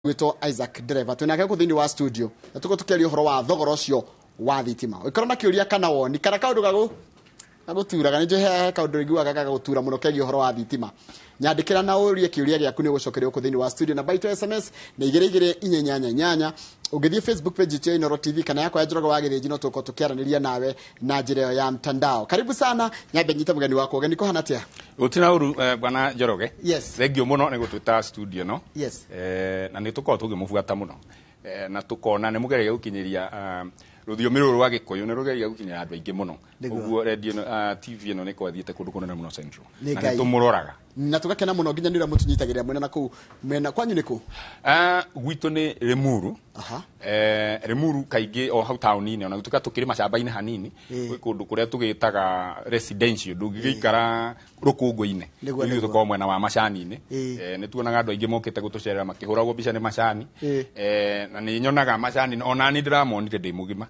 gwitwo Isaac Driver tunake ku thini wa studio na tuko tukiaria horo wa thogora ucio wa thitima ikoro na kiuria kana woni kana kaundu gaguturaga ni he kaundu iguaga gagutura muno kegi horo wa thitima nyandikira na urie kiuria giaku ni gucokerio ku thini wa studio na baito SMS na igire inyanyanya ugithie Facebook page ya Inoro TV kana yako ya Njoroge wa Githĩnji no tuko tukiaraniria nawe na njira ya mtandao. Karibu sana nyambe nyita mugani wako ugeni ko hanatia utina uru bwana Njoroge. Yes. Thengio muno ni gutwita studio no. Yes. Na ni tuko tugimubuata muno na tukona ni mugereria gukinyiria ruthio miruru wa Gikuyu ni rugeria gukinyira andu aingi muno uguo radio TV no ni kwathiete kundu kunene muno Central na tumuroraga na tugakena muno nginya nira mutunyitagiria mwena na ku mena kwanyu niku gwito ni Limuru. Aha. Limuru kaingi o hau tauni-ini ona gutuka tukiri macamba-ini hanini gwi kundu kuria tugitaga residential ndungigikara rukungu-ini ni tuko mwena wa macani-ini ni tuonaga andu aingi mokite gutucerera makihuragwo mbica ni macani na ni nyonaga macani ona ni ndiramonire ndi mugima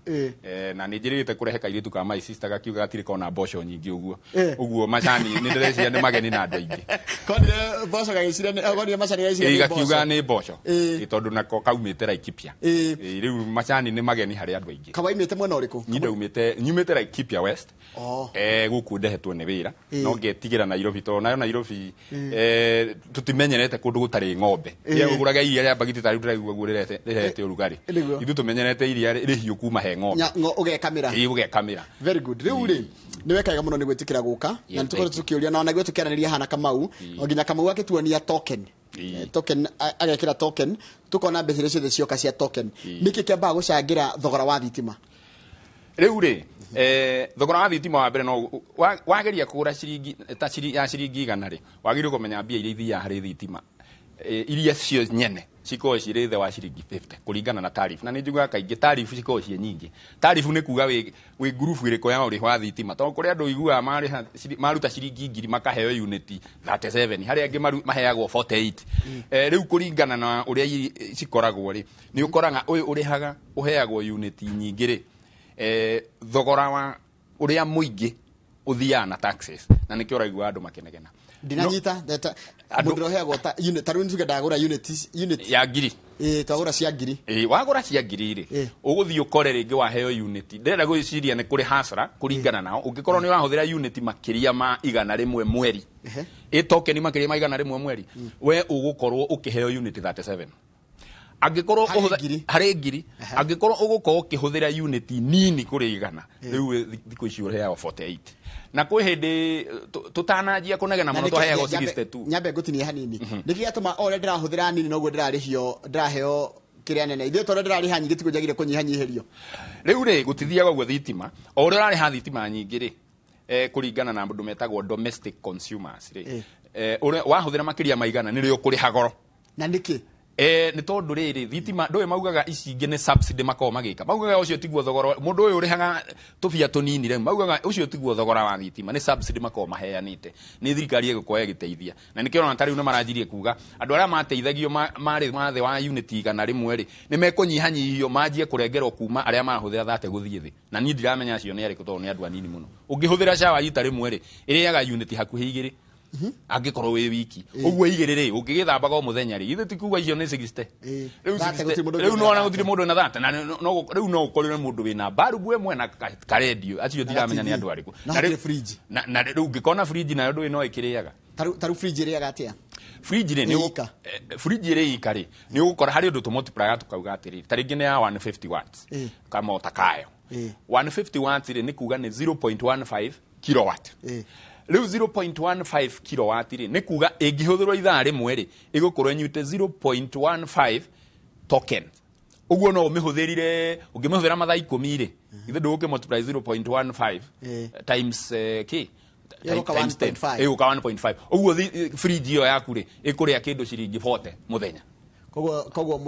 na ni njirite kurehe kairitu ka my sister gakiuga gatiri kona mboco nyingi uguo macani ni ndireciria ni mageni na andu aingi konire mboco gagiciria ni konire macani gagiciria ni gakiuga ni mboco tondu nako kaumite Laikipia riu macani ni mageni hari andu aingi kawaimite mwena uriku nyumite Laikipia West guku ndehetwo ni wira no ngetigira Nairobi to nayo Nairobi tutimenyerete kundu gutari ng'ombe uguraga iria ria bagiti tari ndiraigua gurerete urugari ithu tumenyerete iria rihiu kuma he ng'ombe ugekamira ugekamira very good riu ri ni wekaiga muno ni gwitikira guka na tuko tukiuria na nagwe tukiaraniria hana Kamau oginya Kamau akituonia token token agekira token tukona mbeca ciothe cioka cia token niki kiamba gucangira thogora wa thitima riu ri thogora wa thitima wa mbere no wageria kugura ciringi ta ciringi 100 ri wagire kumenya mbia iria ithia hari thitima iria cio nyene ciko cire the wa ciringi 50 kuringana na tarifu na ni njuga kaingi tarifu ciko cie nyingi tarifu ni kuga wi group iriko ya uri wa thitima to kuri andu igua maruta ciringi 1000 makaheo unit 37 hari angi maheagwo 48 riu kuringana na uria cikoragwo ri ni ukoraga uyu urihaga uheagwo unit nyingi ri thogora wa uria muingi uthia na taxes na nikio raigua andu makenegena dinanyita data mundu roheagwo ta unit taru ntuge ndagura unit ya ngiri twagura cia ngiri wagura cia ngiri ri uguthio kore ringi waheo unit ndenda gwiciria ni kuri hasara kuringana nao ungikorwo ni urahuthira unit makiria ma 100 mweri token makiria ma 100 mweri we ugukorwo ukiheo unit 37 angikorwo hari ngiri angikorwo ugukorwo ukihuthira unit nini kuri 100 riu thiko icio uheagwo 48 na kwi hindi tutanajia kunegena muno twaheagwo 62 nyambe ngutinie hanini niki atuma ore ndirahuthira nini noguo ndiraheo kiria nene ithe tore ndirariha nyingi tikujagire kunyihanyiherio riu ri gutithiaga guo thitima ore urariha thitima nyingi ri kuringana na andu metagwo domestic consumers ri wahuthira makiria maigana ni rio kuriha goro na niki ni tondu riri thitima ndoe maugaga ici ingi ni subsidy makao magika maugaga ucio tiguo thogora mundu uyu urihaga tubia tunini re maugaga ucio tiguo thogora wa thitima ni subsidy makao maheanite ni thirikari igukoya giteithia na nikio na tari una maranjirie kuga andu aria mateithagio mari mathe wa unit 100 ri ni mekunyihanyihio manjie kurengerwo kuma aria mahuthira thate guthie thi na ni ndiramenya acio ni ariko tondu ni andu anini muno ungihuthira shawa ita rimwe ri iriaga unit hakuhi igiri angikorwo wi wiki uguo igirire ungigithambaga o muthenya ri ithe tikuga icio ni 60 riu no ona gutiri mundu na thate na riu no ukorire mundu wina barubu emwe na karedio acio ndiramenya ni andu ariku na fridge na riu ngikona fridge na ndu no ikiriaga taru fridge iriaga atia fridge ni fridge iri ikari ni ugukora hari undu tumultiply tukauga atiri taringi ni ya 150 watts kama utakayo 150 watts ri ni kuga ni 0.15 kilowatt riu 0.15 kilowatt ri ni kuga ingihuthirwo ithaa rimwe ri igukorwo nyute 0.15 token uguo no umihuthirire ungimuhuthira mathaa 10 ri ithe nduguke multiply 0.15 times times 10 uka 1.5 uguo fridge iyo yaku ri ikuria kindu ciringi 40 muthenya koguo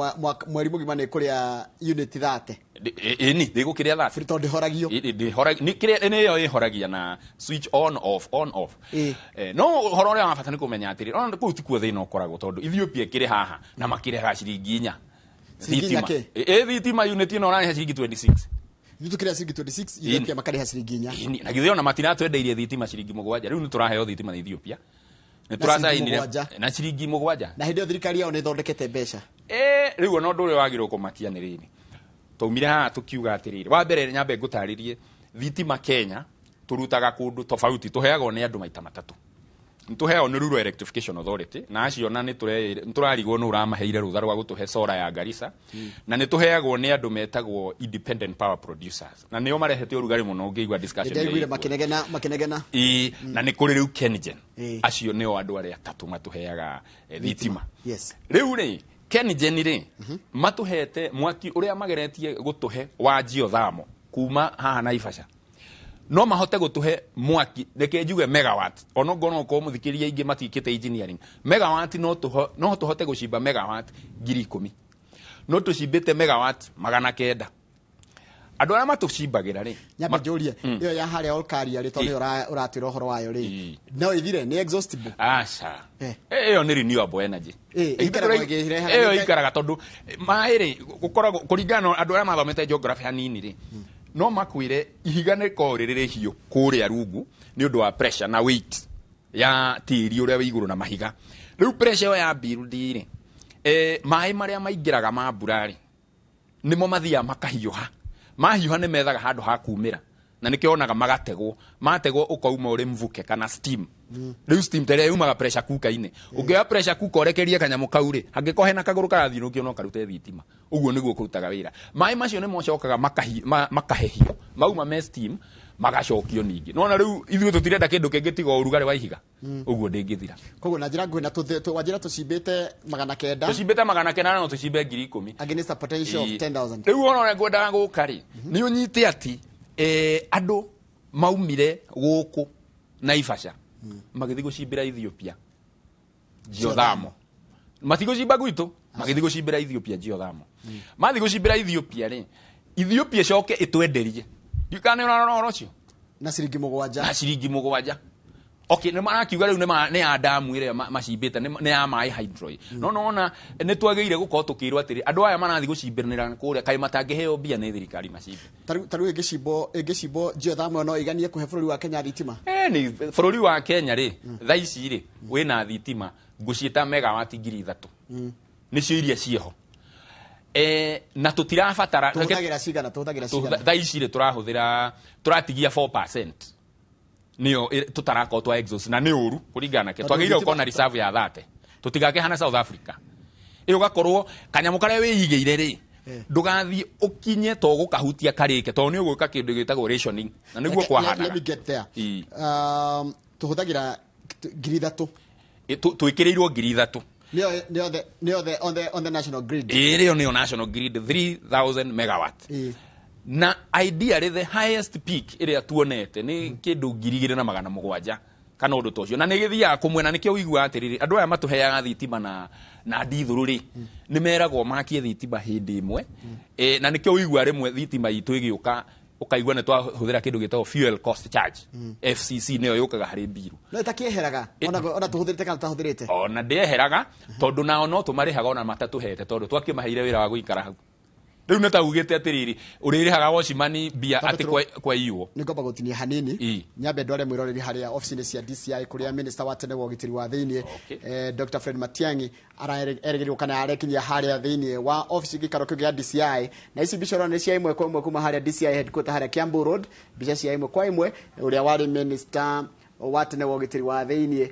mweri mugima ni kuria unit 30 ni ndigukiria 30 tondu horagio ni kiria ni yo ihoragia na switch on off no horo ria mabata ni kumenya atiri ona ku tikuo thina ukoragwo tondu Ethiopia kiri haha na makire ciringi 4 thitima thitima unit ino ona ciringi 26 Nitukira ciringi 26 Ethiopia makariha ciringi 4 na githio na matinatwendeirie thitima ciringi 7 riu ni turaheo thitima na Ethiopia Turasainire na ciringi 7 na hindi thirikari yao ni thondekete mbeca riu no ndure wagirwo kumakia ni riri taumire haha tukiuga atiriri wa mbere nyambe ngutaririe thitima Kenya turutaga kundu tofauti tuheagwo ni andu maita matatu ntuheagwo ni Rural Electrification Authority na acio na ni turarigwo no uramaheire rutha rwa gutuhe solar ya Garissa na ni tuheagwo ni andu metagwo independent power producers na nio marehete urugari muno ungiigwa discussion ndirigwire makenegena na ni kuri riu Kengen acio nio andu aria atatu matuheaga thitima yes riu ri Kengen ri matuhete mwaki uria mageretie gutuhe wa geothermal kuma haha Naivasha no mahote gutuhe mwaki reke njuge megawatt ono ngono ko muthikiria ingi matikite engineering megawatt no tuhote gucimba megawatt 10,000 no tucimbite megawatt 900 andu aria matucimbagira ri nyambe njurie iyo ya haria olkaria ri tondu uratira uhoro wayo ri no ithire ni exhaustible aca iyo ni renewable energy iyo ikaraga tondu mai ri gukoragwo kuringana andu aria mathomete geography hanini ri no makwire ihiga ne ko ririre hiyo kuria rungu ni undu wa pressure na weight ya tiri uria wi iguru na mahiga riu pressure ya build ri mai maria maingiraga ma burari nimo mathia makahiuha mahiuha ne methaga handu ha kumira na nikionaga mategwo ukauma uri mvuke kana steam riu steam tere yumaga pressure cooker-ini ungia pressure cooker orekerie kanyamu kauri angikohe na kaguru karathi nukio no karute thitima uguo niguo kurutaga wira mai macio ni mocokaga makahehio mauma me steam magacokio ningi nona riu ithuĩ tutirenda kindu kingi tiga urugari wa ihiga uguo ndingithira koguo na njira ngwina wanjira tucimbite 900 tucimbite 900 no tucimbe 10,000 against a potential of 10,000 riu ona ngwendaga gukari ni unyite ati andu maumire guku Naivasha magithi gucimbira Ethiopia geothermal matigo gucimba gwitu magithi gucimbira Ethiopia geothermal mathi gucimbira Ethiopia ri Ethiopia coke itwenderie yukane ona rocio na ciringi 7 okay ne marakiuga riu ne ya damu ire macimbite ne ya mai hydro no ona ne twagire gukorwo tukirwo atiri andu aya marathi gucimbirnira kuria kai matangiheo bia ne thirikari macimbe taru igicimbo geothermal no iganie kuhe bururi wa Kenya thitima ni bururi wa Kenya ri thaici ri wina thitima nguciita megawatt 3,000 nicio iria cieho na tutirabatara tuhuthagira cigana thaici ri turatigia 4% niyo tutarako twa exhaust na ni uru kuringana ke twagire uko na reserve ya 30 tutigake hana South Africa iyo gakorwo kanyamu kare wihigeire ri ndugathi ukinye to gukahutia karike to ni uguka kindu gitagwo rationing na niguo kwa hana let me get there tuhuthagira 3,000 tuikirirwo 3,000 Near on the national grid. Area on national grid 3,000 megawatt. Na ideally the highest peak area tuonete ni kindu 2,700 kana undu tocio na nigithia kumwena nikio wigua atiriri andu aya matuheaga thitima na ndithuru ri ni meragwo makie thitima hindi imwe na nikio wigua rimwe thitima itu igiuka ukaigua ne twahuthira kindu gitagwo fuel cost charge FCC niyo yukaga hari biru no itakieheraga ona tuhuthirite kana tahuthirite ona ndieheraga tondu nao no tumarihaga ona matatuhete tondu twakimaheire wira wa guikara hau riu neta ugite atiriri uririhaga washimani bia ati kwa iwo ningomba gutinia hanini nyambe ndware mwiroreri haria office-ini cia DCI kuria minister wa tene wa ugitiri wa thiini Dr. Fred Matiang'i araeregerio kana arekinyia haria thiini wa office gikaro kiu gia DCI na ici bichoro ni cia imwe kwa imwe kuma haria DCI headquarter haria Kiambu Road bicha cia imwe kwa imwe uria wari minister wa tene wa ugitiri wa thiini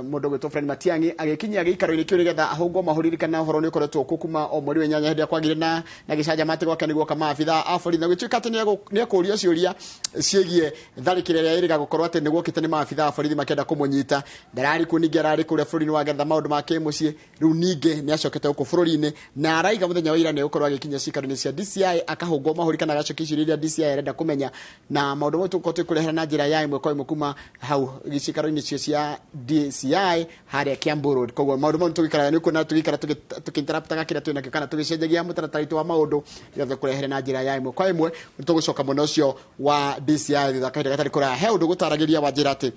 mundu gwitwo Fred Matiang'i agikinyia gikaro-ini kiu nigetha ahungwo mahuririkana uhoro ni ukoretwo kuma o mweri wenyanya hindi akwagire na gicanja mate gwake niguo kama abitha afori na gwituika ati ni akuria ciuria ciegie tharikire ria iriga gukorwo ati niguo kite ni maabitha aforithi makenda kumunyita ndarari ku ningi arari kuria bururi wa getha maundu make mucii riu ningi ni acokete guku bururi-ini na araiga muthenya wa ira ni gukorwo agikinyia cikaro-ini cia DCI akahungwo mahurikana gacokiciria DCI arenda kumenya na maundu mo tuko kurehera na njira ya imwe kwa imwe kuma hau gicikaro-ini cia DCI haria Kiambu Road koguo maundu mo tugikara ni kuna tugikara tukinterruptaga kira twina kana tugicenjagia mutaratara wa maundu yothe kurehere na njira ya imwe kwa imwe tugucoka muno cio wa DCI thutha kahinda gatari kura he undu gutaragiria wa njira ati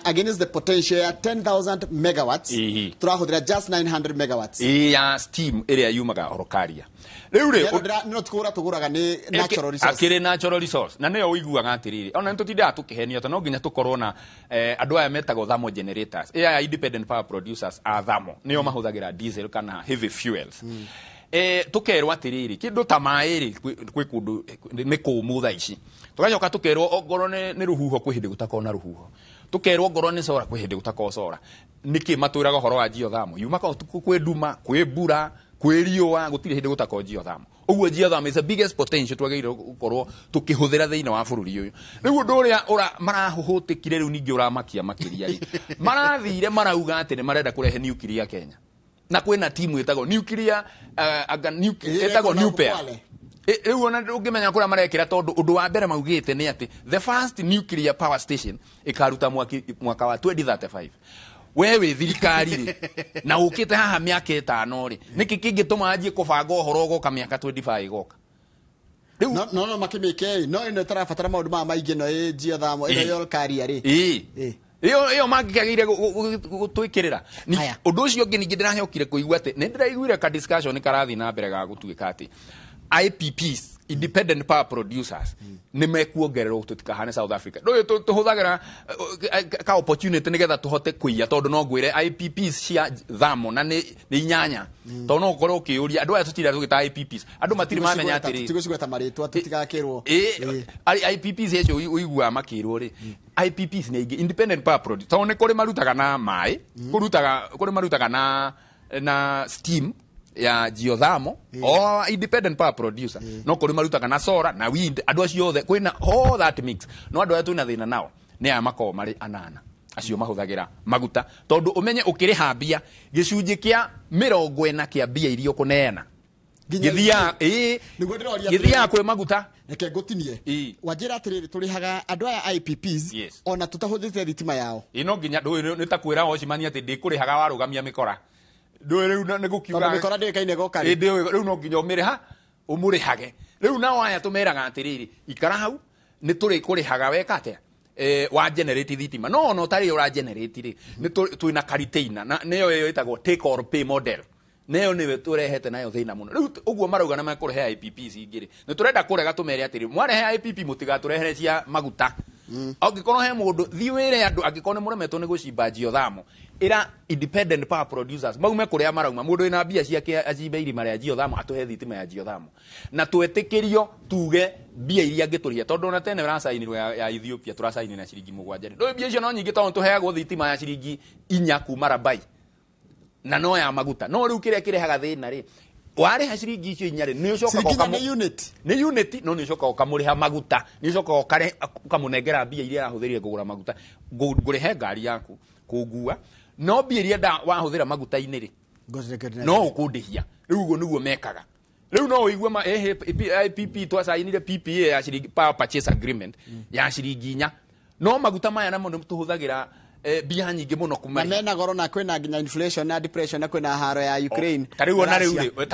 against the potential ya 10,000 megawatts turahũthĩra just 900 megawatts ya steam ĩrĩa yumaga Orokaria rĩu no tukũgũra tũgũraga nĩ natural resource akĩrĩ natural resource na nĩyo ũiguaga atĩrĩrĩ ona nĩtũtindaga tũkĩhenio tondũ no nginya tũkorwo na andũ aya metagwo thermal generators independent power producers a thermal nĩo mahũthagĩra diesel kana heavy fuels tukerwo atiriri kindu ta mairi kwi kundu ni kumu tha ici tugacoka tukerwo ngoro ni ruhuho kwi hindi gutakona ruhuho tukerwo ngoro ni sora kwi hindi gutakona sora niki matwiraga horo wa geothermal yuma ka kwi nduma kwi mbura kwi riũa gutire hindi gutakona geothermal uguo geothermal is the biggest potential twagĩrĩirwo gukorwo tukihũthĩra thĩinĩ wa bũrũri ũyũ rĩu ũndũ ũrĩa marahuhutikire rĩu ningĩ ũramakia makĩria marathire marauga atĩ nĩ marenda kũrehe nuclear Kenya na kwena timu etagwo nuclear etagwo nuclear rĩu ona ũngĩmenya kũrĩa marekĩra tondũ ũndũ wa mbere maugĩte nĩ atĩ the first nuclear power station ĩkaruta mwaka wa 2035 wewe thirikari rĩ na ũkĩte haha mĩaka 5 rĩ nĩkĩ kĩngĩtũma anjie kũbanga ũhoro ũgoka mĩaka 25 igoka no makĩmĩke no ĩno tarabatara maũndũ ma maingĩ no geothermal ĩno Orokaria rĩ iyo mangĩkagĩire gũtwĩkĩrĩra ũndũ ũcio ũngĩ ningĩ ndĩrahĩokire kũigua atĩ nĩ ndĩraiguire ka discussion karathi na mbere ga gũtuĩka atĩ IPPs independent power producers nĩ mekuongererwo tũtikahane South Africa ndũĩ tũhũthagĩra ka opportunity nĩgetha tũhote kũiya tondũ no ngwĩre IPPs cia thermal na nĩ inyanya tondũ no ũkorwo ũkĩũria andũ aya tũtira tũgĩta IPPs andũ matirĩ mamenya atĩrĩ tigũcigweta marĩtwa tũtigakĩrwo IPPs icio ũiguaga makĩrwo rĩ IPPs nĩ ingĩ independent power producers tondũ nĩ kũrĩ marutaga na maĩ kũrĩ marutaga na steam ya geothermal o independent power producer no kũrĩ marutaga na solar na wind andũ acio othe kwĩna all that mix no andũ aya twĩna thĩna nao nĩ aya makorwo marĩ anana acio mahũthagĩra maguta tondũ ũmenye ũkĩrĩha mbia gĩcunjĩ kĩa 40 kĩa mbia iria ũkũneana gĩthiaga kwĩ maguta reke ngũtinie wanjĩra atĩrĩrĩ tũrĩhaga andũ aya IPPs ona tũtahũthĩte thitima yao no nginya nĩ ta kwĩra Oshimani atĩ ndĩkũrĩhaga warũgamia mĩkora rĩu nĩ gũkiuga mĩkora ndĩkaine goka rĩu no nginya ũmĩrĩha ũmũrĩhage rĩu nao aya tũmeraga atĩrĩrĩ ikara hau nĩ tũrĩkũrĩhaga weka atĩa wa generate thitima no no tari ura generate ri ni twina kariteina na neyo yo itagwo take or pay model neyo niwe turehete nayo thina muno riu uguo marauga na makurehe IPPs ingiri ni turenda kurega tumere atiri mwarehe IPP mutigaturehera cia maguta angikorwo he mundu thiwire andu angikorwo muremetwo ni gucimba geothermal ira independent power producers maume kuria marauma mundu ina mbia ciake acimbe irima ria geothermal atuhe thitima ya geothermal na twetikirio tuge mbia iria angituria tondu na tene rasainirwo ya Ethiopia turasaini na ciringi 7 ndo mbia icio no nyingi tondu tuheagwo thitima ya ciringi 4 kuma Rabai na no ya maguta no riu kirehaga thina ri ware ciringi icio 4 ni ucoka ni unit no ni ucoka ukamuriha maguta ni ucoka ukamunengera mbia iria arahuthirie kugura maguta ngurihe ngari yaku kugua no mbia iria wahuthira maguta-ini ri no ukundihia riu uguo niguo mekaga riu no uigua IPP twasainire PPA ya ciringi power purchase agreement ya ciringi 4 no maguta maya namo tuhuthagira mbia nyingi muno kumenya mena goro na kwina nginya inflation na depression na kwina haro ya Ukraine tariu na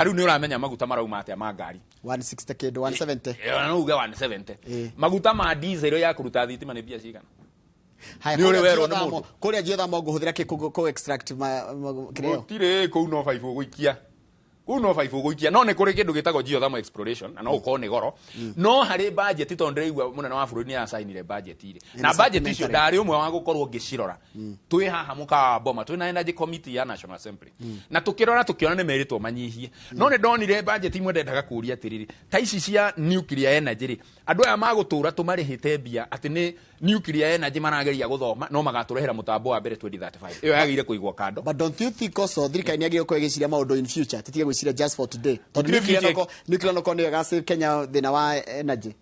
riu ni uramenya maguta marauma atia ma ngari 160 kid 170 no uga 170 maguta ma diesel ya kuruta thitima ni mbia cigana hai ni uri wero ni mundu kuria geothermal nguhuthira ko extract kireo tire ko no 5 uguikia kuno 5 uguikia no ne kuri kindu gitagwo geothermal exploration na no uko ni goro no hari budget to ndreigwa munene wa bururi ni asainire budget ire na budget icio ndari umwe wa gukorwo ngicirora twi haha muka boma twi na energy committee ya National Assembly na tukirora tukiona ni meritwo manyihie no ni ndonire budget imwe ndendaga kuria atiriri ta ici cia nuclear energy ri andu aya magutura tumarihite mbia ati ni nuclear energy marageria guthoma no magaturehera mutambo wa mbere 2035 iyo yagire kuigwo kando but don't you think also thirikari ni agire kwegeciria maundu in future titige gwiciria just for today nuclear no kone ga save Kenya thina wa energy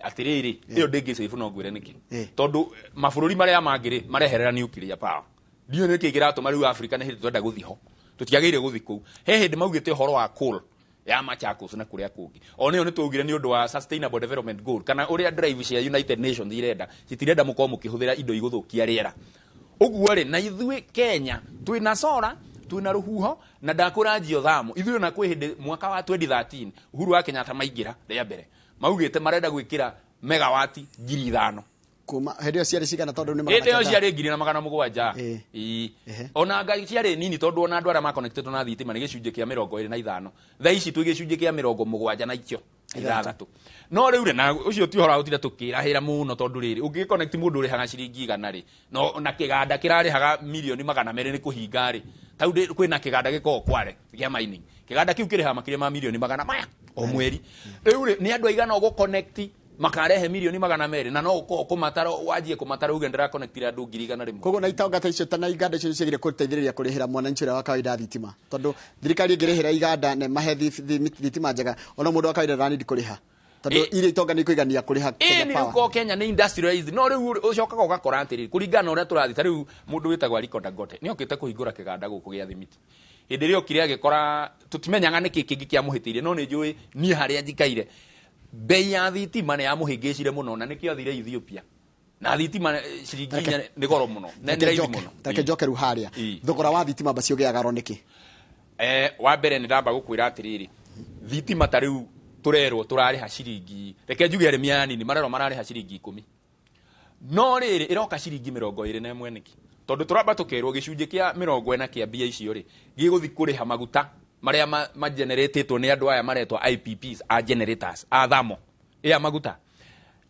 atiriri iyo ndingi save no ngwire niki tondu mabururi maria mangiri mareherera nuclear power dio niki kiratuma riu Africa ni hindi twenda guthiho tutiagire guthi ku he hindi maugite horo wa coal ya Machakos na kuria kungi oneo ni tugire ni undu wa sustainable development goal kana uria drive cia United Nations irenda citirenda muko mukihuthira indo iguthukia riera uguo ri na ithui Kenya twina solar twina ruhuho na ndakura geothermal ithui na kwi hindi mwaka wa 2013 Uhuru wa Kenyatta maingira ria mbere maugite marenda gwikira megawati 5,000 kuma hedio ciarĩ cigana tondu ni ĩndĩ ĩyo ciarĩ 1,700 ona ngai ciarĩ nini tondu ona andũ arĩa makonectetwo na thitima nĩ gĩcunjĩ kĩa 25 thaa ici twĩ gĩcunjĩ kĩa 70 na ikio ithathatũ no rĩu na ũcio ti ũhoro ũtira tũkĩrahĩra mũno tondu rĩrĩ ũngĩconnect mũndũ ũrĩhaga ciringi 100 rĩ no na kĩganda kĩrarĩhaga milioni 200 nĩ kũhinga rĩ tau kwĩna kĩganda gĩkoragwo Kware gĩa mining kĩganda kĩu kĩrĩhaga makĩria ma milioni 100 maya o mweri rĩu rĩ nĩ andũ aigana ũgũconnect makarehe milioni 200 na no kũmatara wajie kũmatara uge ndĩra connect andũ 100 rĩmwe koguo na itongata icio tana iganda icio ciagire kũteithĩrĩria kũrĩhĩra mwananchi ũrĩa wa kawaida thitima tondu thirikari ĩngĩrĩhĩra iganda ne mahe thitima njega ona mũndũ wa kawaida ndanidi kũrĩha tondu iria itonga nĩ kũigania kũrĩha Kenya Power ko Kenya nĩ industrialized no rĩu ũcokaga ũgakora atĩrĩ kũringana ũrĩa tũrathi ta rĩu mũndũ wĩtagwo Aliko Dangote nĩ okĩte kũhingũra kĩganda gũkũ gĩa thimiti hĩndĩ ĩrĩa okire agĩkora tũtimenyaga nĩ kĩngĩ kĩa mũhĩtĩirie no nĩ njũĩ niĩ harĩa njikaire bei ya thitima nĩ yamũhĩngĩcire mũno na nĩkĩo athire Ethiopia na thitima ciringi nĩ goro mũno na nĩ raithi mũno take jokeru haria thogora wa thitima basi ũgĩaga ro nĩkĩ wa mbere nĩ ndamba gũkwĩra atĩrĩrĩ thitima ta rĩu tũrerwo tũrarĩha ciringi reke njuge arĩmi anini marerwo mararĩha ciringi 10 no rĩrĩ ĩroka ciringi 21 nĩkĩ tondu tũramba tũkerwo gĩcunjĩ kĩa 40 kĩa mbia icio rĩ gĩgũthi kũrĩha maguta marĩa mageneratetwo nĩ andũ aya maretwo IPPs a generators a thamo ĩa maguta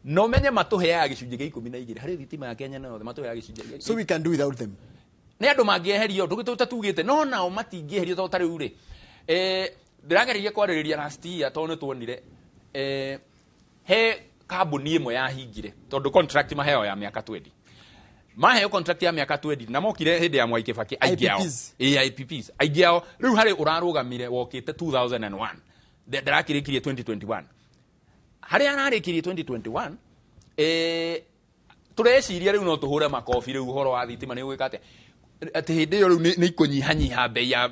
no menye matũheaga gĩcunjĩ gĩa 12 harĩ thitima ya Kenya no matũheaga gĩcunjĩ so we can do without them nĩ andũ mangĩeherio tũtugĩte no nao matingĩeherio tondũ ta rĩu rĩ ndĩrageririe kwarĩrĩria last year tondũ nĩ tuonire he kambuni ĩmwe yahingire tondũ contract maheo ya mĩaka 20 maheo contract ya mĩaka 20 na mokire hĩndĩ ya Mwai Kĩbakĩ aingĩ ao IPPs aingĩ ao rĩu harĩ ũrarũgamire wokĩte 2001 ndarakĩrĩkirie 2021 harĩa ararĩkirie 2021 tũreciria rĩu no tũhũre makobi rĩu ũhoro wa thitima nĩ gwĩka atĩ hĩndĩ ĩyo rĩu nĩ ikũnyihanyiha bei ya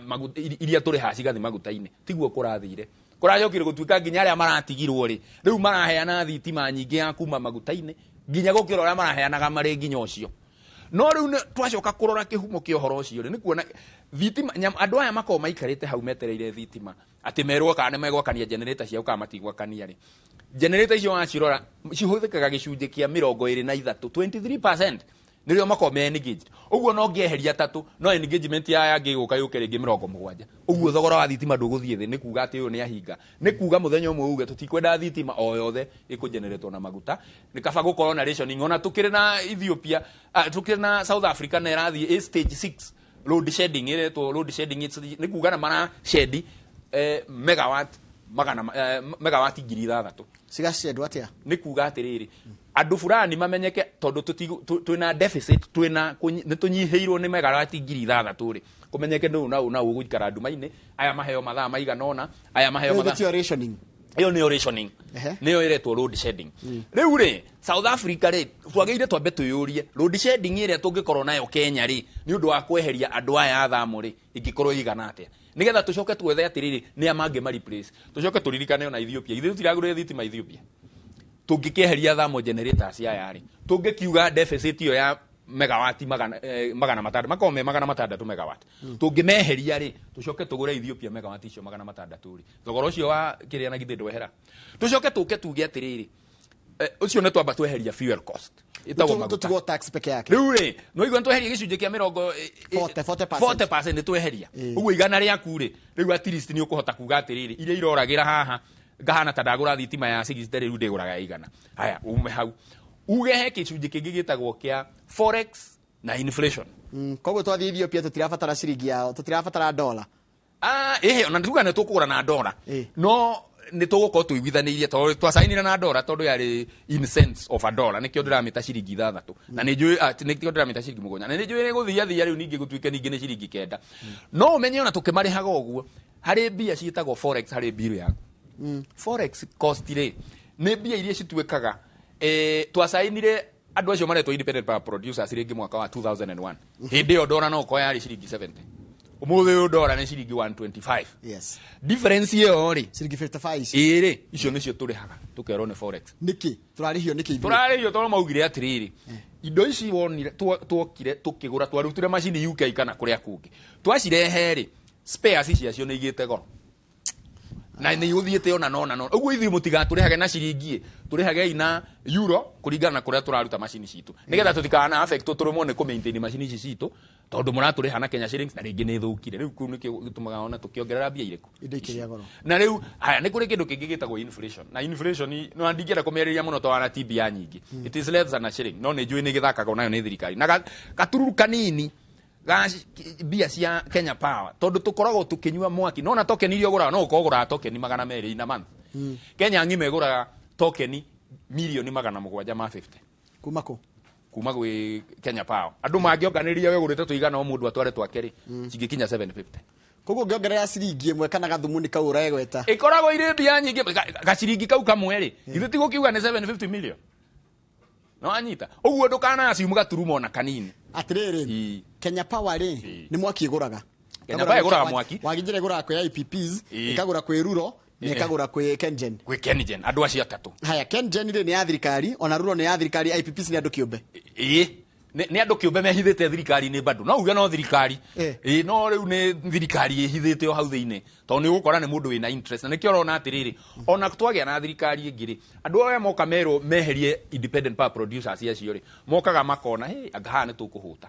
iria tũrĩha cigathi maguta-inĩ tiguo kũrathire kũracokire gũtuĩka nginya arĩa maratigirwo rĩ rĩu maraheana thitima nyingĩ ya kuma maguta-inĩ nginya gũkĩra ũrĩa maraheanaga marĩ nginya ũcio no rĩu twacoka kũrora kĩhumo kĩa ũhoro ũcio rĩ nĩ kuona thitima andũ aya makorwo maikarĩte hau metereire thitima atĩ merwo kana nĩ megwakania generator ciao kana matigwakania rĩ generator icio wacirora cihũthĩkaga gĩcunjĩ kĩa 23 23% nĩrĩo makorwo me engaged ũguo no ngĩeheria tatũ no engagement ya ngĩgũka yũke rĩngĩ 70 ũguo thogora wa thitima ndũgũthiĩ thĩ nĩ kuuga atĩ ũyũ nĩ ahinga nĩ kuuga mũthenya ũmwe uge tũtikwenda thitima o yothe ĩkũgeneretwo na maguta nĩ kaba gũkorwo na rationing ona tũkĩrĩ na Ethiopia tũkĩrĩ na South Africa na ĩrathiĩ stage 6 load shedding ĩretwo load shedding nĩ kuuga na mara shed megawatt 6,000 cigacendwo atĩa nĩ kuuga atĩrĩrĩ andũ fulani mamenyeke tondu twina deficit nĩ tũnyihĩirwo nĩ megawatt 6,000 rĩ kũmenyeke ndũ na ũgũikara nduma-inĩ aya maheo mathaa maigana ona aya maheo mathaa rationing iyo nĩ rationing nĩyo ĩretwo load shedding rĩu rĩ South Africa rĩ twagĩire twambe twĩyũrie load shedding ĩrĩa tũngĩkorwo nayo Kenya rĩ nĩ ũndũ wa kweheria andũ aya a thamo rĩ ingĩkorwo igana atĩa nigetha tũcoke twethe atĩrĩrĩ nĩ amange ma replace tũcoke tũririkane ona Ethiopia ithuĩ tiragũrire thitima Ethiopia tũngĩkĩeheria thamo generators aya rĩ tũngĩkiuga deficit iyo ya megawati magana matandatu makorwo me magana matandatu megawati tũngĩmeheria rĩ tũcoke tũgũre Ethiopia megawati icio magana matandatu rĩ thogora ũcio wa kĩrĩa na githĩ ndwehera tũcoke tũke tuge atĩrĩrĩ ũcio nĩ twamba tweheria fuel cost itagwo maguta tũtigwo tax peke yake rĩu rĩ no igwe tweheria gĩcunjĩ kĩa 40% tweheria ũguo igana rĩaku rĩ rĩu at least nĩ ũkũhota kuga atĩrĩrĩ iria iroragĩra haha ngahana ta ndagũra thitima ya 6 rĩu ndĩgũraga igana haya ume hau ugehe gĩcunjĩ kĩngĩ gĩtagwo kĩa forex na inflation koguo twathiĩ Ethiopia tũtirabatara ciringi yao tũtirabatara dola ona tuga nĩ tũkũgũra na dola no nĩ tũgũkorwo tũiguithanĩirie tondũ twacainire na dola tondũ yarĩ in cents of a dollar nĩkĩo ndĩramĩta ciringi 6 na nĩnjũĩ nĩkĩo ndĩramĩta ciringi 7 na nĩnjũĩ gũthiathia rĩu ningĩ gũtuĩke ningĩ nĩ ciringi 9 no ũmenye ona tũkĩmarĩhaga ũguo harĩ mbia ciĩtagwo forex harĩ bill yaku forex cost rĩ nĩ mbia iria cituĩkaga twacainire andũ acio maretwo independent power producers rĩngĩ mwaka wa 2001 hĩndĩ ĩyo dola no ko yarĩ ciringi 70 ũmũthĩ ũyũ dola nĩ ciringi 125 yes difference ĩyo rĩ ciringi 55 ĩrĩ icio nĩcio tũrĩhaga tũkerwo nĩ forex nĩkĩ tũrarĩhio nĩkĩ tũrarĩhio tondũ maugire atĩrĩrĩ indo ici wonire twokire tũkĩgũra twarutire macini UK kana kũrĩa kũngĩ twacirehe rĩ spares ciacio nĩ igĩte goro na nĩ ũthiĩte ona no ũguo ithuĩ mũtigatũrĩhage na ciringi tũrĩhage na euro kũringana na kũrĩa tũraruta macini citũ nĩgetha tũtikana affect tũrũmwo nĩ kũ-maintain macini ici citũ tondũ mũratũrĩha na Kenya shillings na rĩngĩ nĩ thũkire rĩu kũu nĩkĩo gĩtũmaga ona tũkĩongerera mbia irĩkũ indo ikĩrĩa goro na rĩu haya nĩ kũrĩ kĩndũ kĩngĩ gĩtagwo inflation na inflation no ndingĩenda kũmĩarĩria mũno to wana tibia nyingĩ it is less than a shilling no nĩ njũĩ nĩ gĩthakaga nayo nĩ thirikari na gatururu kanini bia cia Kenya Power tondu tukoragwo tukinyua mwaki nona token iria ũgũraga no ũkogũra token 200 in a month Kenya ng'ima ĩgũraga token milioni 750 kuma gwĩ Kenya Power andũ mangĩonganĩrĩria we ũgũrĩte tũigana o mũndũ atware twake cingĩkinya 750 koguo ngĩongerera ciringi ĩmwe kana gathumuni kau ũregweta ĩkoragwo irĩ mbia nyingĩ gaciringi kau kamwe rĩ ithe ti gũkiuga nĩ 750 million no anyita ũguo ndũkana aciumu gaturumo na kanini atirĩrĩ Kenya Power rĩ nĩ mwaki ĩgũraga Kenya Power ĩgũraga mwaki wagĩnjĩra ĩgũraga kwĩ IPPs ĩkagũra kwĩ Ruro na ĩkagũra kwĩ KenGen andũ acio atatũ haya KenGen rĩ nĩ ya thirikari ona Ruro nĩ ya thirikari IPPs nĩ andũ kĩũmbe nĩ andũ kĩũmbe mehithĩte thirikari-inĩ bado no uge no thirikari no rĩu nĩ thirikari ĩhithĩte o hau thĩinĩ tondũ nĩ ũgũkora nĩ mũndũ wĩna interest na nĩkĩo ũrona atĩrĩrĩ ona twagĩa na thirikari ĩngĩ rĩ andũ aya moka merwo meherie independent power producers acio rĩ mokaga makona anga haha nĩ tũkũhũta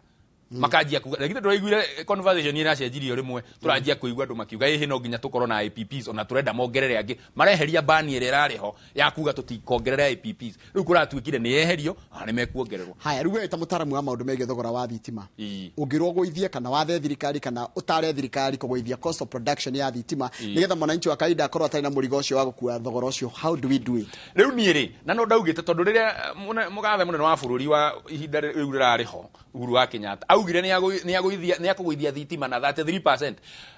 makanjia kuga rĩngĩ tũraiguire conversation ĩracenjirio rĩmwe tũranjia kũigua andũ makiuga ĩhĩ no nginya tũkorwo na IPPs ona tũrenda mongerere angĩ mareheria bani ĩrĩa ĩrarĩ ho ya kuga tũtikongerera IPPs rĩu kũratuĩkire nĩ yeherio na nĩ mekuongererwo haya rĩu we ta mũtaramu wa maũndũ megiĩ thogora wa thitima ũngĩrwo gũithie kana wathe thirikari kana ũtare thirikari kũgũithia cost of production ya thitima nĩgetha mwananchi wa kawaida akorwo atarĩ na mũrigo ũcio wa gũkua thogora ũcio how do we do it rĩu niĩ rĩ na no ndaugĩte tondũ rĩrĩa mũgathe mũnene wa bũrũri wa ihinda rĩu rĩrarĩ ho Uhuru wa Kenyatta augire nĩ akũgũithia thitima na 33%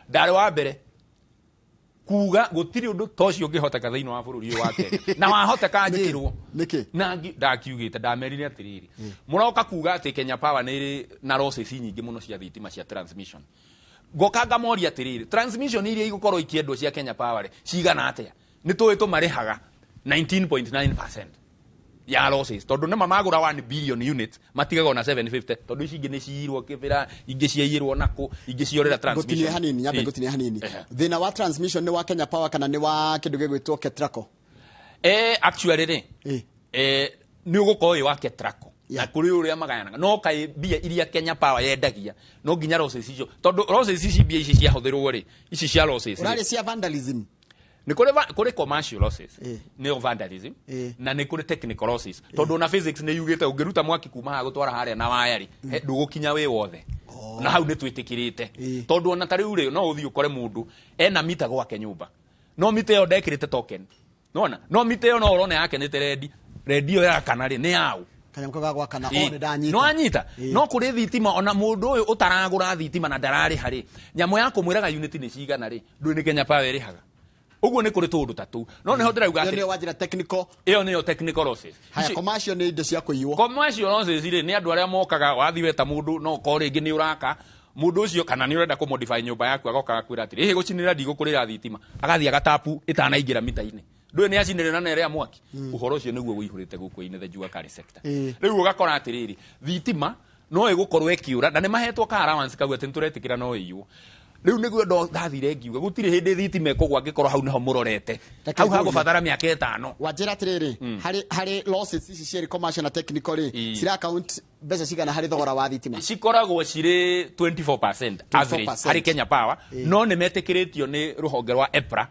ndarĩ wa mbere kuga gũtirĩ ũndũ tocio ũngĩhoteka thĩinĩ wa bũrũri ũyũ wa Kenya na wahoteka njĩrwo na ndakiugĩte ndamerire atĩrĩrĩ mũroka kuga atĩ Kenya Power nĩ ĩrĩ na losses nyingĩ mũno cia thitima cia transmission ngoka ngamoria atĩrĩrĩ transmission iria igũkorwo ikĩendwo cia Kenya Power cigana atĩa nĩ tũĩ tũmarĩhaga 19.9% ya losses tondu nĩma magũra 1 billion units matigaga na 750 tondu ici ingĩ nĩ ciirwo kĩbĩra ingĩ ciaiyĩrwo nakũ ingĩ ciorera transmission gũtinie hanini nyambe gũtinie hanini thĩna wa transmission nĩ wa Kenya Power kana nĩ wa kĩndũ gĩgwĩtwo Ketraco actually rĩ nĩ ũgũkorwo wa Ketraco na kũrĩ ũrĩa magayanaga no kaĩ mbia iria Kenya Power yendagia no nginya losses icio tondu losses ici mbia ici ciahũthĩrwo rĩ ici cia losses ũrarĩ cia vandalism nĩ kũrĩ commercial losses nĩ vandalism na nĩ kũrĩ technical losses tondu na physics nĩ yugĩte ũngĩruta mwaki kuma haha gũtwara harĩa na waya rĩ ndũgũkinya wĩ wothe na hau nĩ twĩtĩkĩrĩte tondu ona tarĩu rĩ no ũthiĩ ũkore mũndũ ena mita gwake nyũmba no mita ĩyo ndekĩrĩte token no mita ĩyo no ũrona yakenete redio ya kana rĩ nĩ yaũ kanyamko ga gwakana one ndanyita no anyita no kũrĩ thitima ona mũndũ ũyũ ũtaragũra thitima na ndararĩ harĩ nyamũ ya kũmwĩraga unit nĩ cigana rĩ ndũĩ nĩ Kenya Power ĩrĩhaga ũguo nĩ kũrĩ tũndũ tatu no nĩ ho ndĩrauga atĩ nĩyo wanjĩra technical ĩyo nĩyo technical losses haya commercial nĩ indo cia kũiywo commercial losses rĩ nĩ andũ arĩa mokaga wathiĩ weta mũndũ no ũkorwo rĩngĩ nĩ ũraka mũndũ ũcio kana nĩ ũrenda kũmodify nyũmba yaku agoka akwĩra atĩrĩ ĩhĩ gũcinĩra ndigũkũrĩra thitima agathiĩ agatapu ĩtanaingĩra mita-inĩ ndũĩ nĩ acinĩrĩra na ĩrĩa mwaki ũhoro ũcio nĩguo wĩihũrĩte gũkũ in the Jua Kali sector rĩu ũgakora atĩrĩrĩ thitima no ĩgũkorwo ĩkĩũra na nĩ mahetwo ka allowance kau atĩ nĩtũretĩkĩra no ĩiywo rĩu nĩguo ndathire ngiuga gũtirĩ hĩndĩ thitima ĩkũgwa angĩkorwo hau niho mũrorete hau hagũbatara mĩaka 5 wanjĩra atĩrĩrĩ harĩ losses ici ciĩrĩ commercial na technical rĩ cira account mbeca cigana harĩ thogora wa thitima cikoragwo cirĩ 24% average harĩ Kenya Power no nĩ metĩkĩrĩtio nĩ rũhonge rwa EPRA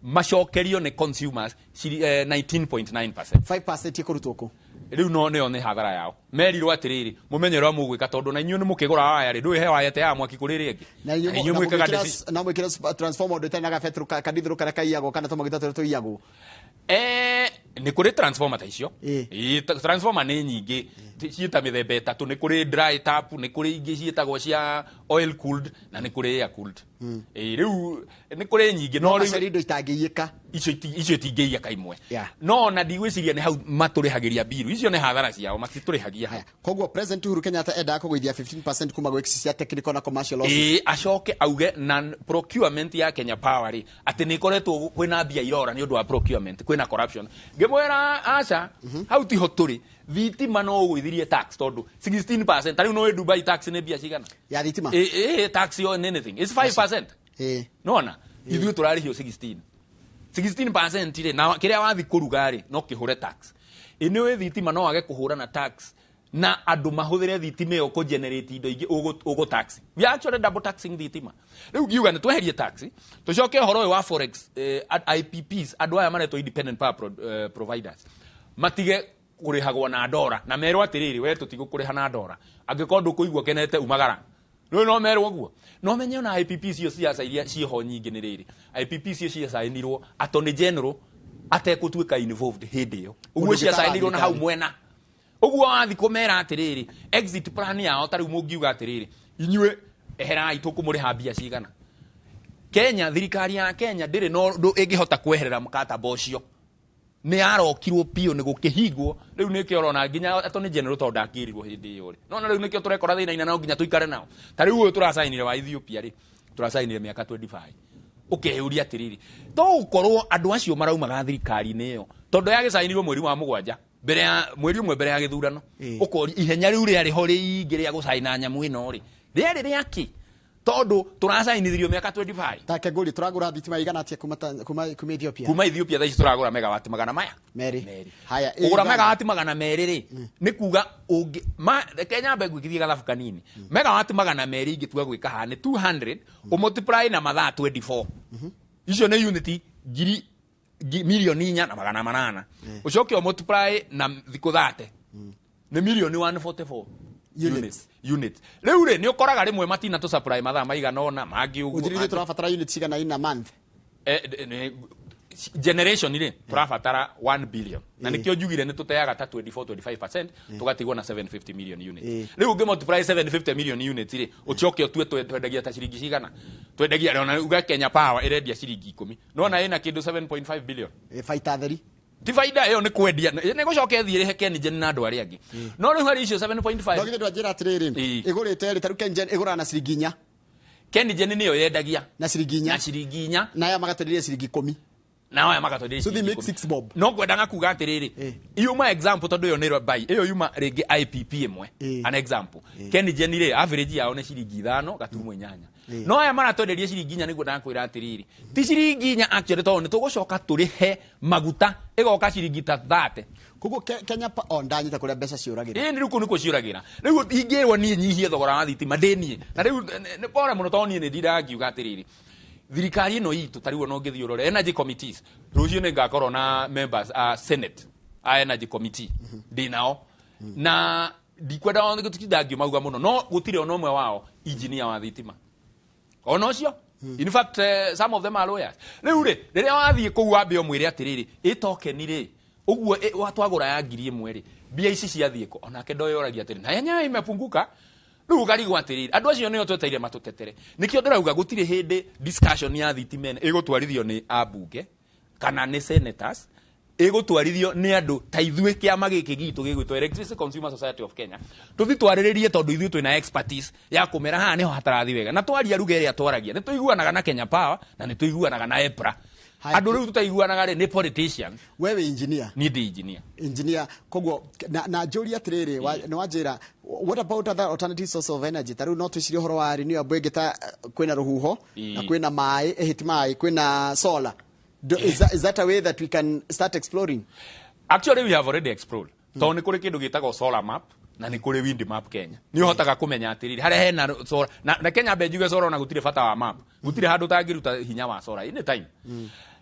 macokerio nĩ consumers 19.9% 5% ĩkũrutwo kũ rĩu no nĩyo nĩ hathara yao merirwo atĩrĩrĩ mũmenyero mũgwĩka tondũ na inyuĩ nĩ mũkĩgũra waya rĩ ndũĩ he waya te ya mwaki kũrĩ rĩngĩ na inyuĩ mwĩkaga na mwĩkĩra transformer ũndũ ĩtarĩ na gabetro kadithero karĩa kaiyagwo kana tũmagĩta tũrĩa tũiyagwo nĩ kũrĩ transformer ta icio transformer nĩ nyingĩ ciĩta mĩthemba ĩtatũ nĩ kũrĩ dry tap nĩ kũrĩ ingĩ ciĩtagwo cia oil cooled na nĩ kũrĩ air cooled rĩu nĩ kũrĩ nyingĩ no rĩu indo itangĩiyĩka icio itingĩiyĩka imwe no na ndigwĩciria nĩ hau matũrĩhagĩria biru icio nĩ hathara ciao matitũrĩhagia hau koguo President Uhuru Kenyatta endaga kũgũithia 15% kuma gwĩ cia technical na commercial losses acoke auge na procurement ya Kenya Power rĩ atĩ nĩ ikoretwo kwĩna mbia irora nĩ ũndũ wa procurement kwĩna corruption ngĩmwĩra aca hau tiho tũrĩ thitima no ũgũithirie tax tondu 16% tarĩu no Dubai tax nĩ mbia cigana ya thitima tax on anything is 5% nona ithuĩ tũrarĩhio 16 16% rĩ na kĩrĩa wathi kũruga rĩ no kĩhũre tax ĩnĩ wĩ thitima no wage kũhũra na tax na andũ mahũthĩre thitima ĩyo kũ-generate indo ingĩ ũgũ tax. We are actually double taxing thitima. Rĩu ngiuga nĩ tweherie tax tũcoke ũhoro ũyũ wa forex IPPs andũ aya maretwo independent power providers matige kũrĩhagwo na ndora na merwo atĩrĩrĩ we tũtigũkũrĩha na ndora angĩkorwo ndũkũigua kenete umagara. Rĩu no merwo ũguo no menye ona IPPs icio ciaca iria ciĩho nyingĩ nĩ rĩrĩ IPPs icio ciacainirwo attorney general atekũtuĩka involved hĩndĩ ĩyo ũguo ciacainirwo na hau mwena ũguo wathi kũmera atĩrĩrĩ exit plan yao tarĩu mũngiuga atĩrĩrĩ inyuĩ eherai tũkũmũrĩha mbia cigana. Kenya thirikari ya Kenya ndĩrĩ no ĩngĩhota kweherera mkataba ũcio nĩ arokirwo pio nĩ gũkĩhingwo. Rĩu nĩkĩo ũrona nginya attorney general tondũ ndakĩrirwo hĩndĩ ĩyo rĩ no rĩu nĩkĩo tũrekora thĩna-inĩ no nginya tũikare nao. Ta rĩu ũyũ tũracainire wa Ethiopia rĩ tũracainire mĩaka 25 ũkehũria atĩrĩrĩ to gũkorwo andũ acio maraumaga thirikari-inĩ ĩyo tondũ yagĩcainirwo mweri wa mũgwanja mbere ya mweri ũmwe mbere ya gĩthurano ũkori ihenya rĩu rĩarĩho rĩingĩ rĩa gũcaina nyamũ ĩno rĩ rĩarĩ rĩaki tondũ tũracainithirio mĩaka 25. Take ngũri tũragũra thitima igana atĩa kuma Ethiopia? Kuma Ethiopia thaa ici tũragũra megawati magana maya merĩ. Haya ũgũra megawati magana merĩ rĩ nĩ kuga Kenya mbe gwĩkithia gathabu kanini megawati magana merĩ ingĩtua gwĩka haha nĩ 200 ũmultiply na mathaa 24 icio nĩ unity ngiri milioni 4 na magana 8 ucoke multiply na thikũ 30 nĩ milioni 144 units. Rĩu rĩ nĩ ũkoraga rĩmwe matina tũ supply mathaa maigana ona mangĩ ũguo ũthirĩrie tũrabatara units cigana in a month generation rĩ tũrabatara 1 billion na nĩkĩo njugire nĩ tũteaga ta 24-25% tũgatigwo na 750 million units. Rĩu ũngĩ multiply 750 million units rĩ ũcoke ũtue twendagia ta ciringi cigana twendagia rĩona uga Kenya Power ĩrendia ciringi 10 no na ĩna kĩndũ 7.5 billion faita theri ti faida ĩyo nĩ kwendia nĩ gũcoka thiĩ rĩhe KenGen na andũ arĩa angĩ no rĩu harĩ icio 7.5 no githĩ ndwajĩra atĩrĩrĩ ĩgũrĩte rĩ tarũ KenGen ĩgũraga na ciringi 4 KenGen nĩyo yendagia na ciringi 4 na ya magatwenderia ciringi 10 na aya magatwenderia so they make 6 bob no kwendaga kuga atĩrĩrĩ yuma example tondũ ĩyo nĩ buy ĩyo yuma rĩngĩ IPP ĩmwe an example KenGen rĩ average yao nĩ ciringi 5 gaturumo 8 no aya maratwenderia ciringi 4 nĩguo ndakwĩra atĩrĩrĩ ti ciringi 4 actually tondũ nĩ tũgũcoka tũrĩhe maguta ĩgoka ciringi ta 30 koguo Kenya ndanyita kũrĩa mbeca ciũragĩra nĩ rĩu nĩkuo ciũragĩra rĩu ingĩrwo niĩ nyihie thogora wa thitima ndĩniĩ na rĩu nĩ pore mũno tondũ niĩ nĩ ndirangiuga atĩrĩrĩ thirikari ĩno itũ tarĩu no ngĩthiĩ ũrore energy committees rũciũ nĩ ngakorwo na members senate energy committee ndĩnao na ndikwenda gũtinda mauga mũno no gũtirĩ ona ũmwe wao engineer wa thitima ona ũcio in fact some of them are lawyers. Rĩu rĩ rĩrĩa wathiĩ kũu wambe ũmwĩre atĩrĩrĩ ĩtokeni rĩ ũguo watwagũra ya ngiri ĩmwe rĩ mbia ici ciathiĩ kũ onake ndoyoragia atĩrĩ na yenyewe imepunguka rĩu ũkarigwo atĩrĩrĩ andũ acio nĩo tweteire matũtetere nĩkĩo ndĩrauga gũtirĩ hĩndĩ discussion ya thitima ĩgũtwarithio nĩ ambunge kana nĩ senators ĩgũtwarithio nĩ andũ ta ithuĩ kĩama gĩkĩ gitũ gĩgwĩtwo Electricity Consumer Society of Kenya tũthi twarĩrĩrie tondũ ithuĩ twĩna expertise ya kũmera haha nĩho hatarathi wega na twaria ruga ĩrĩa twaragia nĩ tũiguanaga na Kenya Power na nĩ tũiguanaga na EPRA andũ rĩu tũtaiguanaga rĩ nĩ politicians wewe engineer niĩ ndĩ engineer koguo na njũria atĩrĩrĩ nĩ wanjĩra what about other alternative source of energy tarĩu no twĩcirie ũhoro wa renewable ĩngĩ ta kwĩna rũhuho na kwĩna maĩ ehiti maĩ kwĩna solar. Is that a way that we can start exploring? Actually, we have already explored. Tondũ nĩ kũrĩ kĩndũ gĩtagwo solar map na nĩ kũrĩ wind map Kenya. Nĩ ũhotaga kũmenya atĩrĩrĩ harĩa hena solar na Kenya mbe njuge solar na gũtirĩ bata wa map. Gũtirĩ handũ tangĩruta hinya wa solar anytime.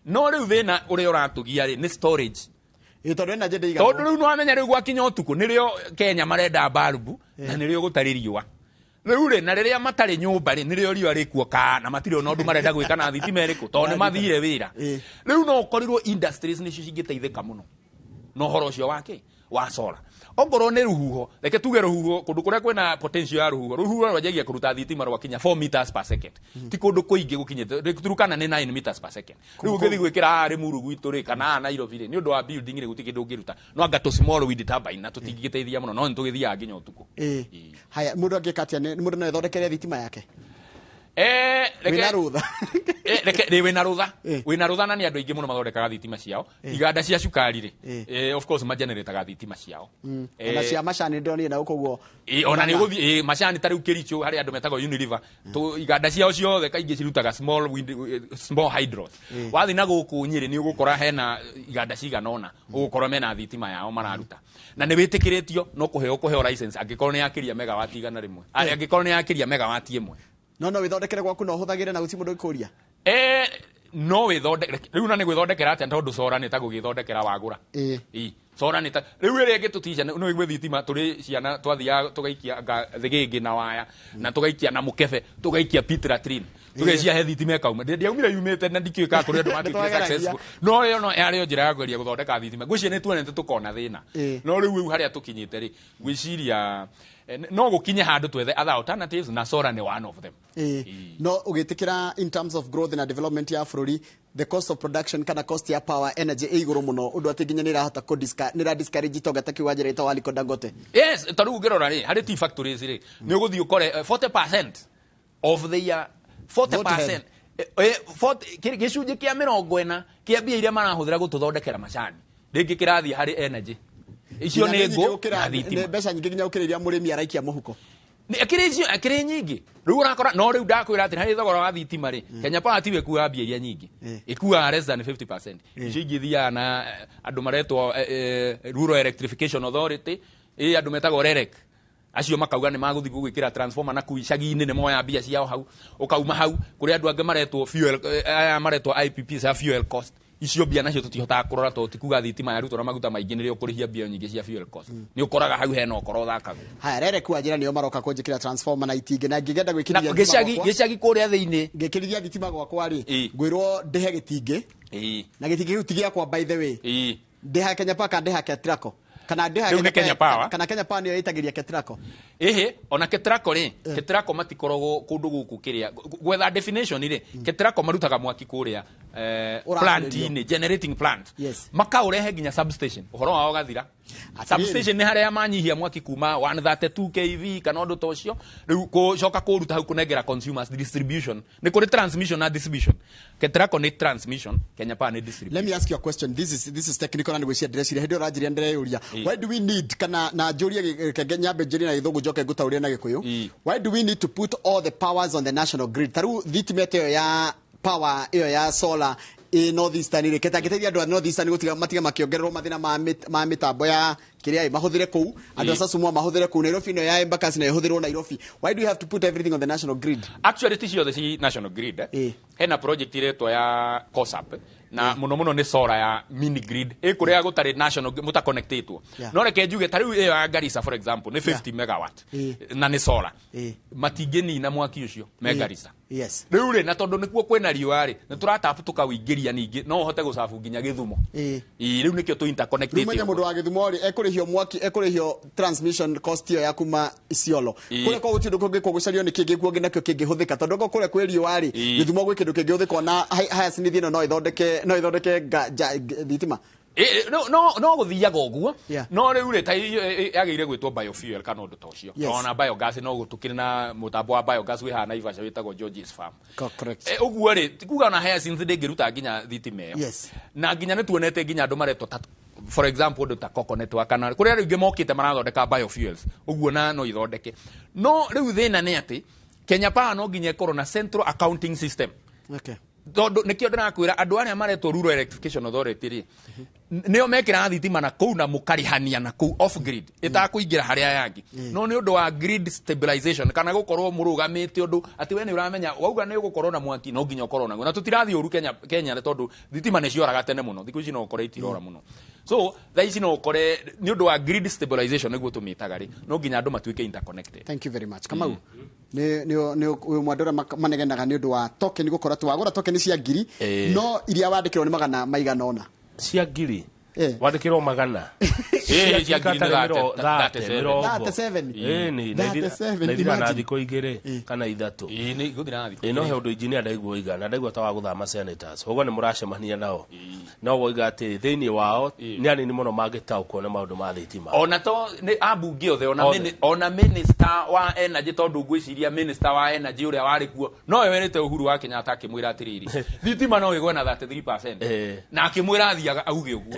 No rĩu thĩna ũrĩa ũratũgia rĩ nĩ storage. Tondũ ĩna njĩra igana. Tondũ rĩu nĩ wamenya rĩu gwakinya ũtukũ nĩrĩo Kenya marenda balbu na nĩrĩo gũtarĩ riũa. Rĩu rĩ na rĩrĩa matarĩ nyũmba rĩ nĩrĩo riũa rĩkuo kana matirĩ ona ũndũ marenda gwĩka na thitima ĩrĩkũ tondũ nĩ mathire wĩra. Rĩu no ũkorirwo industries nĩcio cingĩteithĩka mũno no ũhoro ũcio wake wa solar. Ongorwo nĩ rũhuho reke tuge rũhuho kũndũ kũrĩa kwĩna potential ya rũhuho rwanjagia kũruta thitima rwakinya 4 meters per second ti kũndũ kũingĩ gũkinyĩte Turkana nĩ 9 meters per second. Rĩu ũngĩthiĩ gwĩkĩra harĩ Muru gwitũ rĩ kana Nairobi rĩ nĩ ũndũ wa building rĩ gũtirĩ kĩndũ ũngĩruta no anga small wind turbine na tũtingĩgĩteithia mũno no nĩ tũgĩthiaga nginya ũtukũ. Haya mũndũ angĩka atĩa mũndũ no ethondekere thitima yake wina rutha wina rutha wina rutha na ni andu aingi muno mathondekaga thitima ciao iganda cia cukari ri of course magenerataga thitima ciao ona cia macani ndoni na koguo ona ni guthi macani tariu Kericho hari andu metago Unilever iganda ciao ciothe kaingi cirutaga small hydros wathi na guku Nyeri ni ugukora hena iganda cigana ona ugukora mena thitima yao mararuta na ni witikiritio no kuheo license angikorwo ni yakiria megawati igana rimwe angikorwo ni yakiria megawati imwe no withondekere gwaku no huthagire na guti mundu ikuria no withondekere riu na ni gwithondekera atia tondu sora ni ta gugithondekera wagura sora ni ta riu iri ngitutisha no igwe thitima turi ciana twathia tugaikia thigingi na waya na tugaikia na mukebe tugaikia pit latrine tugecia he thitima kauma ndiaumire yumite na ndikiuka kuri andu matuikire successful no yo no yari njira ya kweria guthondeka thitima ngwicia ni tuonete tukona thina no riu haria tukinyite ri ngwiciria no gukinye handu twethe other alternatives na sora ni one of them no ugitikira in terms of growth and development ya bururi the cost of production kana cost ya power energy iguru muno undu atiginya ni rahota ko discourage togata kiwajira ito Aliko Dangote yes taru ngirora ri hari tea factories ri ni uguthi ukore 40% of the year 40% gicunji kia 40 kia mbia iria marahuthira gututhondekera macani ringi kirathi hari energy icio ni ngo na thitima mbeca nyingi nginya ukiriria murimi araikia muhuko ni akiri nyingi riu urakora no riu ndakwira ati hari thogora wa thitima ri Kenya Power tiwe kuwa mbia iria nyingi ikuwa less than 50% icio ingithia na andu maretwo Rural Electrification Authority andu metagwo REREC acio makauga ni maguthi gwikira transformer na kuicagi-ini ni moya mbia ciao hau ukauma hau kuri andu ange maretwo fuel maretwo IPP za fuel cost icio mbia nacio tutihotaga kurora to tikuga thitima yarutwo na maguta maingi nirio kurihia mbia nyingi cia fuel cost ni ukoraga hau hena ukoro thakagu haya REREC ajira nio maroka kunjikira transformer na itingi na ngigenda gwikirithia gicagi kuria thiini ngikirithia thitima gwakwa ri ngwirwo ndihe gitingi na gitingi giu tigiakwa by the way ndiha Kenya Power ndiha Ketraco kana ndiha Kenya Power kana Kenya Power niyo itagiria Ketraco ona Ketraco ri Ketraco matikoragwo kundu guku kiria gwetha definition ri Ketraco marutaga mwaki kuria plant-ini generating plant makaurehe nginya substation uhoro wao gathira substation ni haria manyihia mwaki kuma 132 kV kana undu tocio riu coka kuruta hau kunengera consumers distribution ni kuri transmission na distribution Ketraco ni transmission Kenya Power ni distribution. Let me ask you a question. This is technical and we see address ile rajiria ndere uria why do we need kana na juria Kenya Benjeri na ithugu joke gutauria na gikuyu why do we need to put all the powers on the national grid taru thitimete ya power iyo ya solar North Eastern ire ketagiteithia andu a North Eastern gutiga matiga makiongererwo mathina ma mitambo ya kiria mahuthire ku andu asasumwa mahuthire ku Nairobi no ya Embakasi na ihuthirwo Nairobi why do you have to put everything on the national grid actually tisio the national grid hena project iretwa ya COSAP na muno ni solar ya mini grid kuria gutari national muta connectedwo no reke njuge tariu iyo ya Garissa for example ni 50 megawatt na ni solar matingeni na mwaki ucio me Garissa yes riu ri na tondu nikuo kwena riua ri ni turatafu tukawingiria ningi no uhote gucafu nginya Githumo riu nikio tu interconnected riu mundu wa Githumo ri ekurihio mwaki ekurihio transmission cost iyo ya kuma Isiolo kule kwa utindu kungi kugucario ni kingi kuonge nakio kingi huthika tondu ko kule kwe riua ri Githumo gwi kindu kingi huthika na haya sinithi no ithondeke thitima no guthiaga uguo no riu ri ta yageire gwitwo biofuel kana undu tocio ona biogas no gutukire na mutambo wa biogas wi hana Ivasha witagwo George's Farm correct uguo ri kuga na haya since ndingiruta nginya thitima iyo na nginya ni tuonete nginya andu maretwo for example ndu ta coconut wa kana kuria ringi mokite marathondeka biofuels uguo na no ithondeke no riu thina ni ati Kenya Power no nginya ikorwo na central accounting system tondu nikio ndirakwira andu aria maretwo Rural Electrification Authority ri nio mekira thitima na kou na mukarihania na kou off grid itakuingira haria yangi no ni undu wa grid stabilization kana gukorwo murugamite undu ati we ni uramenya wauga ni gukorwo na mwaki no nginya ukorwo naguo na tutirathi uru Kenya tondu thitima ni cioraga tene muno thiku ici no ukore itirora muno so thaici no ukore ni undu wa grid stabilization niguo tumitaga ri no nginya andu matuike interconnected. Thank you very much. Kamau ni mwadora manegenaga ni undu wa token gukora twagura token cia ngiri no iria wandikirwo ni magana maigana ona cia ngiri wandikirwo magana cia ngiri na 37 ni naithira na thiko igiri kana ithatu ni guthira na thiko no he undu engineer ndaigua igana ndaigua ta wa guthama senators koguo ni muracemania nao no woiga ati thiini wao ni anini muno mangitaukwo na maundu ma thitima ona to ni ambunge othe ona minister wa energy tondu ngwiciria minister wa energy uria wari kuo no werete Uhuru wa Kenyatta akimwira atiriri thitima no igwe na 33% na akimwira athiaga auge uguo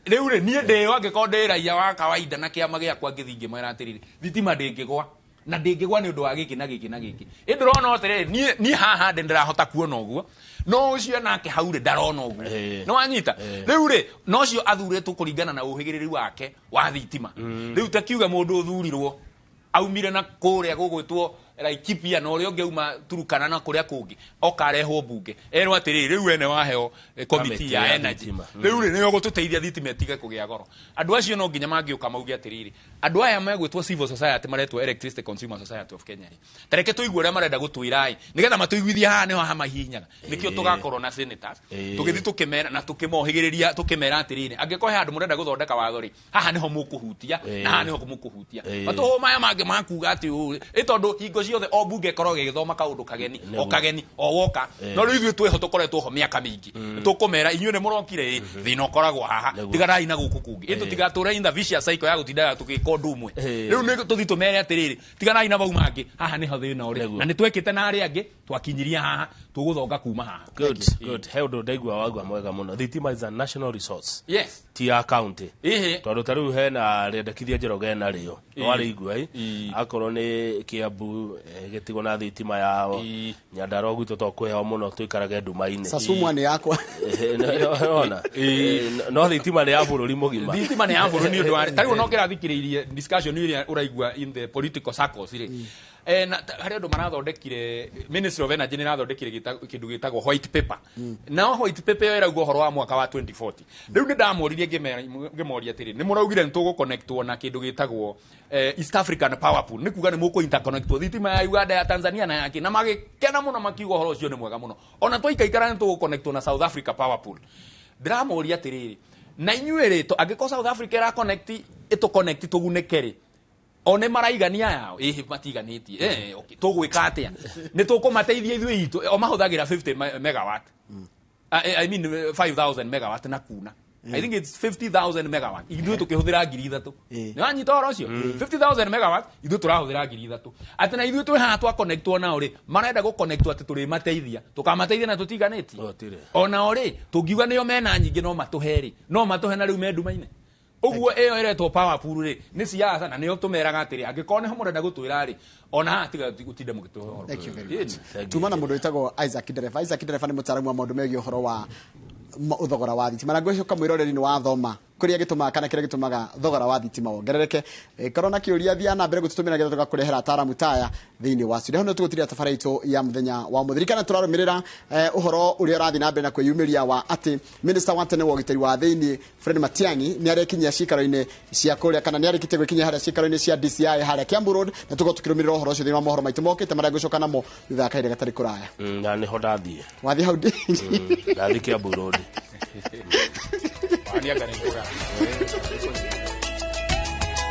riu ri nie ndio angiko ndi raia wa kawaida na kiama giakwa ngithingi mwira atiriri thitima ndingigwa na ndingigwa ni undu wa giki na giki na giki indurona atiriri nie haha ndirahota kuona uguo no ucio nake haure ndarona uguo no wanyita riu ri no ucio athuretwo kuringana na uhigiriri wake wa thitima riu takiuga mundu uthurirwo aumire na kuria gugwitwo Laikipia no rio ngeuma Turukana na kuria kungi okarehwo bunge erwo atiriri riu ene waheo committee ya energy riu ri niyo gututeithia thitima tige kugia goro andu acio no nginya mangiuka maugi atiriri andu aya megwitwo civil society maretwo Electricity Consumer Society of Kenya tareke tuigwe ria marenda gutwirai nigetha matuiguithia haha niho hamahihinyaga nikio tugakorwo na senators tugithi tukimera na tukimohigiriria tukimera atiriri angikohe andu murenda guthondeka watho ri haha niho mukuhutia na haha niho mukuhutia matu maya mangi makuga ati itondu hingo ciothe o bunge koroge githoma kaundu kageni o woka no riu twĩho tukoretwo ho miaka mingi tukumera inyuĩ nĩ mũrokire thina ũkoragwo haha tigarai na gũkũ kũngĩ tũtigatũre in the vicious cycle ya gũtindaga tũgĩka ũndũ ũmwe rĩu nĩ tũthi tũmere atĩrĩrĩ tigarai na bau mangĩ haha nĩho thĩna ũrĩ na nĩ twekĩte na arĩa angĩ twakinyiria haha tũgũthonga kuma haha good he ũndũ ndaigua wagua mwega mũno thitima is a national resource ti ya county tondũ ta rĩu hena rĩendekithia Njoroge na rĩo warĩigua akorwo nĩ Kiambu gĩtigo na thitima yao Nyandarua gwitũ tũkwĩheo mũno tũikarage nduma-inĩ Sasumwa nĩ yakwa ona no thitima nĩ ya bũrũri mũgima thitima nĩ ya bũrũri nĩ ũndũ wa tarĩu no kĩrathikĩrĩirie discussion iria ũraigua in the political circles rĩ na harĩ andũ marathondekire Ministry of Energy nĩ ĩrathondekire kĩndũ gĩtagwo white paper na white paper ĩyo ĩrauga ũhoro wa mwaka wa 2040 rĩu nĩ ndamoririe ngĩmoria atĩrĩ nĩ mũraugire nĩ tũgũconnectwo na kĩndũ gĩtagwo East African Power Pool nĩ kuga nĩ mũkũ interconnectwo thitima ya Uganda ya Tanzania na yake na magĩkena mũno makiuga ũhoro ũcio nĩ mwega mũno ona twaikaikara nĩ tũgũconnectwo na South Africa Power Pool ndĩramoria atĩrĩrĩ na inyuĩ rĩ angĩkorwo South Africa ĩraconnect ĩtũconnect tũgunĩke rĩ one maraigania yao matiganitie okay tugwika atia ni tukumateithia ithuĩ itu o mahuthagira 50 megawatt I mean 5000 megawatt na kuna I think it's 50,000 megawatt ithuĩ tukihuthira 3000 ni wanyita oro ucio 50,000 megawatt ithuĩ turahuthira 3000 ati na ithuĩ twi haha twa connectwo nao ri marenda gu connectwo ati turi mateithia tukamateithia na tutiganĩtie ona ori tungiuga nĩo mena nyingĩ no matuheri no matuhe na rĩu menduma-inĩ uguo ĩyo ĩretwo Power Pool rĩ nĩ siasa na nĩyo tũmeraga atĩrĩ angĩkorwo nĩho mũrenda gũtwĩra rĩ ona haha tiga gũtinde mũgĩtũhoro tuma na mũndũ wĩtagwo Isaac Ndereba nĩ mũtaaramu wa maũndũ megiĩ ũhoro wa uthogora wa thitima na ngwĩciria kamwĩroreri nĩ wathoma kũrĩa gĩtũmaga kana kĩrĩa gĩtũmaga thogora wa thitima wongerereke korwo na kĩũria thia na mbere gũtũtũmĩra getha tũgakũrehera ataaramu taya thĩinĩ wa studio no tũgũtiria tabarĩra itũ ya mũthenya wa mũthirikana tũrarũmĩrĩra ũhoro ũrĩa ũrathiĩ na mbere na kwĩyumĩria wa atĩ minister wa tene wa ũgitĩri wa thĩinĩ Fred Matiang'i nĩ arekinyia ciikaro-inĩ cia kũrĩa kana nĩ arĩkĩtie gwĩkinyia harĩa ciikaro-inĩ cia DCI harĩa Kiambu Road na tũkorwo tũkĩrũmĩrĩra ũhoro ũcio thĩinĩ wa mohoro maitũ mokĩte marĩa ngũcoka namo thutha wa kahinda gatarĩ kũraya na nĩho ndathiĩ wathiĩ hau ndathiĩ Kiambu Road Wani akan ikura.